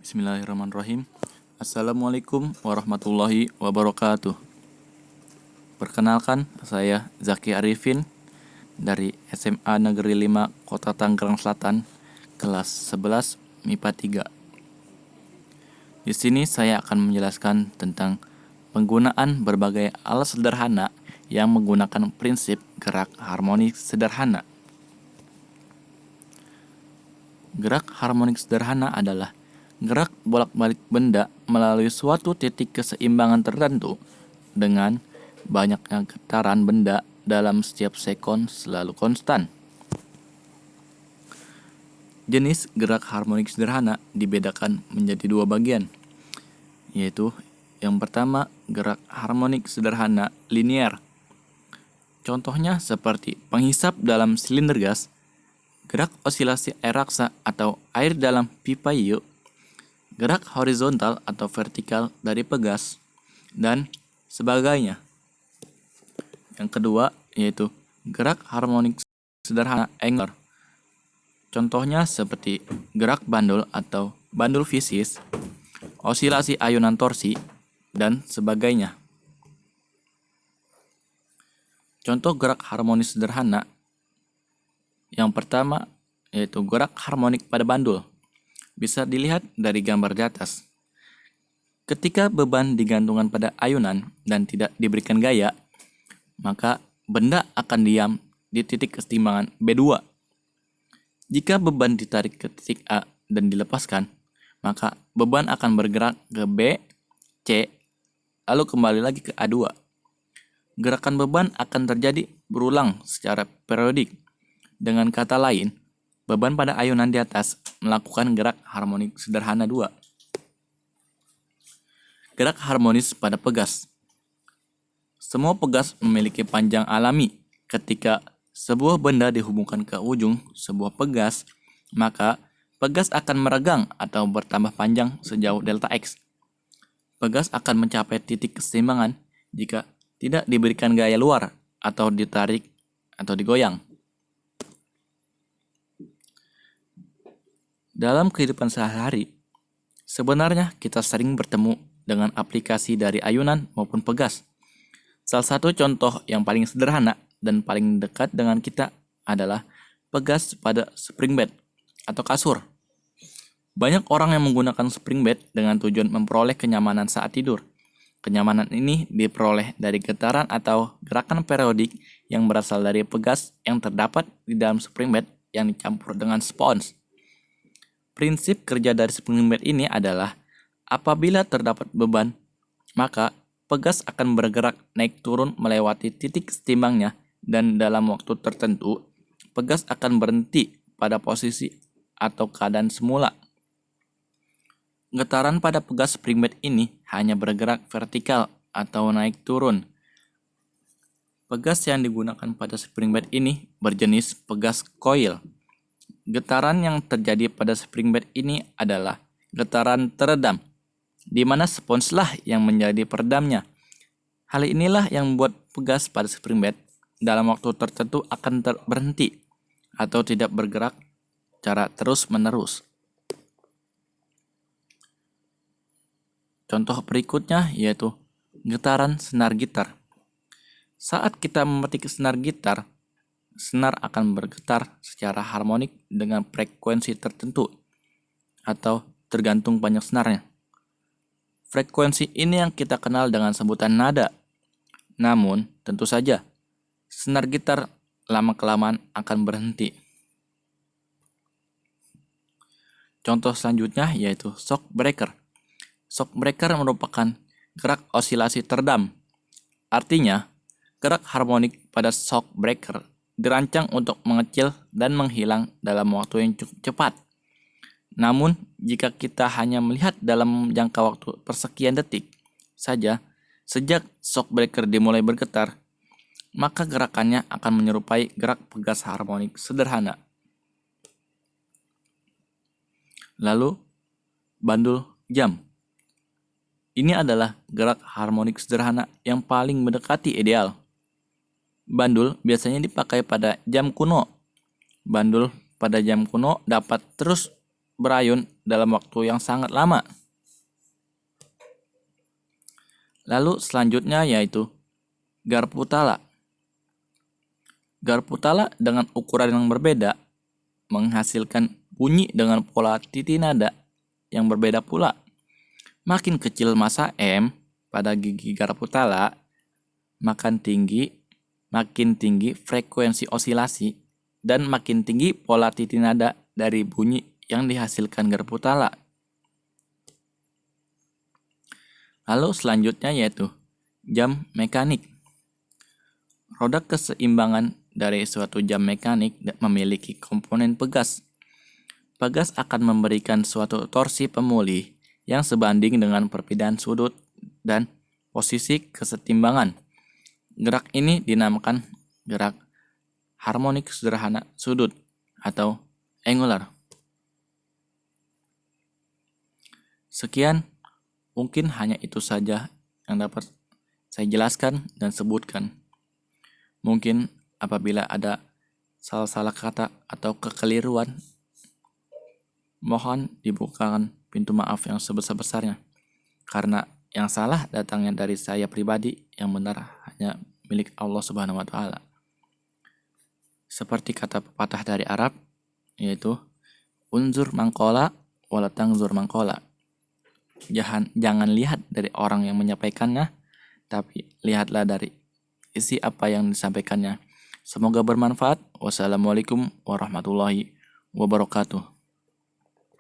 Bismillahirrahmanirrahim. Assalamualaikum warahmatullahi wabarakatuh. Perkenalkan, saya Zaki Arifin dari SMA Negeri 5 Kota Tangerang Selatan, kelas 11 MIPA 3. Di sini saya akan menjelaskan tentang penggunaan berbagai alat sederhana yang menggunakan prinsip gerak harmonik sederhana. Gerak harmonik sederhana adalah gerak bolak-balik benda melalui suatu titik keseimbangan tertentu dengan banyaknya getaran benda dalam setiap sekon selalu konstan. Jenis gerak harmonik sederhana dibedakan menjadi dua bagian, yaitu yang pertama gerak harmonik sederhana linier. Contohnya seperti penghisap dalam silinder gas, gerak osilasi air raksa atau air dalam pipa hiu, gerak horizontal atau vertikal dari pegas, dan sebagainya. Yang kedua yaitu gerak harmonik sederhana angular. Contohnya seperti gerak bandul atau bandul fisis, osilasi ayunan torsi, dan sebagainya. Contoh gerak harmonis sederhana yang pertama yaitu gerak harmonik pada bandul. Bisa dilihat dari gambar di atas. Ketika beban digantungkan pada ayunan dan tidak diberikan gaya, maka benda akan diam di titik keseimbangan B2. Jika beban ditarik ke titik A dan dilepaskan, maka beban akan bergerak ke B, C, lalu kembali lagi ke A2. Gerakan beban akan terjadi berulang secara periodik. Dengan kata lain, beban pada ayunan di atas melakukan gerak harmonik sederhana 2. Gerak harmonis pada pegas. Semua pegas memiliki panjang alami. Ketika sebuah benda dihubungkan ke ujung sebuah pegas, maka pegas akan meregang atau bertambah panjang sejauh delta X. Pegas akan mencapai titik keseimbangan jika tidak diberikan gaya luar atau ditarik atau digoyang. Dalam kehidupan sehari-hari, sebenarnya kita sering bertemu dengan aplikasi dari ayunan maupun pegas. Salah satu contoh yang paling sederhana dan paling dekat dengan kita adalah pegas pada spring bed atau kasur. Banyak orang yang menggunakan spring bed dengan tujuan memperoleh kenyamanan saat tidur. Kenyamanan ini diperoleh dari getaran atau gerakan periodik yang berasal dari pegas yang terdapat di dalam spring bed yang dicampur dengan spons. Prinsip kerja dari spring bed ini adalah apabila terdapat beban, maka pegas akan bergerak naik turun melewati titik setimbangnya dan dalam waktu tertentu, pegas akan berhenti pada posisi atau keadaan semula. Getaran pada pegas spring bed ini hanya bergerak vertikal atau naik turun. Pegas yang digunakan pada spring bed ini berjenis pegas coil. Getaran yang terjadi pada spring bed ini adalah getaran teredam, di mana sponslah yang menjadi peredamnya. Hal inilah yang membuat pegas pada spring bed dalam waktu tertentu akan berhenti atau tidak bergerak secara terus-menerus. Contoh berikutnya yaitu getaran senar gitar. Saat kita memetik senar gitar, senar akan bergetar secara harmonik dengan frekuensi tertentu atau tergantung banyak senarnya. Frekuensi ini yang kita kenal dengan sebutan nada. Namun, tentu saja, senar gitar lama-kelamaan akan berhenti. Contoh selanjutnya yaitu shock breaker. Shock breaker merupakan gerak osilasi teredam. Artinya, gerak harmonik pada shock breaker dirancang untuk mengecil dan menghilang dalam waktu yang cukup cepat. Namun, jika kita hanya melihat dalam jangka waktu persekian detik saja, sejak shock breaker dimulai bergetar, maka gerakannya akan menyerupai gerak pegas harmonik sederhana. Lalu, bandul jam. Ini adalah gerak harmonik sederhana yang paling mendekati ideal. Bandul biasanya dipakai pada jam kuno. Bandul pada jam kuno dapat terus berayun dalam waktu yang sangat lama. Lalu selanjutnya yaitu garpu tala. Garpu tala dengan ukuran yang berbeda menghasilkan bunyi dengan pola titik nada yang berbeda pula. Makin kecil massa M pada gigi garpu tala, makin tinggi frekuensi osilasi dan makin tinggi pola titik nada dari bunyi yang dihasilkan garpu tala. Lalu selanjutnya yaitu jam mekanik. Roda keseimbangan dari suatu jam mekanik memiliki komponen pegas. Pegas akan memberikan suatu torsi pemulih yang sebanding dengan perbedaan sudut dan posisi kesetimbangan. Gerak ini dinamakan gerak harmonik sederhana sudut atau angular. Sekian, mungkin hanya itu saja yang dapat saya jelaskan dan sebutkan. Mungkin apabila ada salah-salah kata atau kekeliruan, mohon dibukakan pintu maaf yang sebesar-besarnya. Karena yang salah datangnya dari saya pribadi, yang benar hanya milik Allah Subhanahu wa Ta'ala. Seperti kata pepatah dari Arab, yaitu unzur mangkola wala tangzur mangkola. Jangan lihat dari orang yang menyampaikannya, tapi lihatlah dari isi apa yang disampaikannya. Semoga bermanfaat. Wassalamualaikum warahmatullahi wabarakatuh.